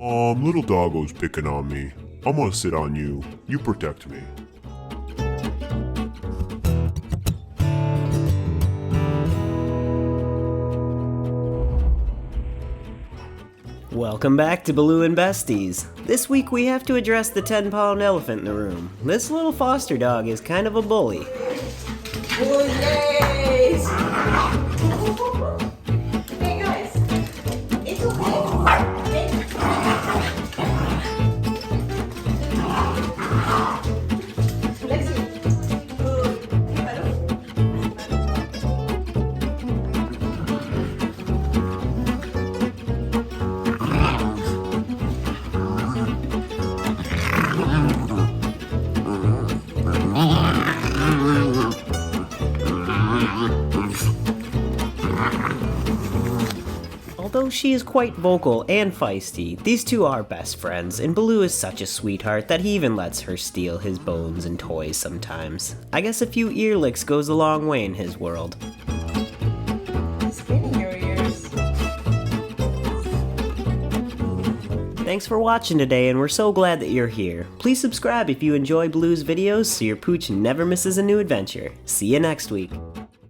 Little doggo's picking on me. I'm gonna sit on you. You protect me. Welcome back to Baloo and Besties. This week we have to address the 10-pound elephant in the room. This little foster dog is kind of a bully. Bullies! Hey guys, it's okay. Lexi. Although she is quite vocal and feisty, these two are best friends, and Baloo is such a sweetheart that he even lets her steal his bones and toys sometimes. I guess a few ear licks goes a long way in his world. Spinning your ears. Thanks for watching today, and we're so glad that you're here. Please subscribe if you enjoy Baloo's videos so your pooch never misses a new adventure. See you next week.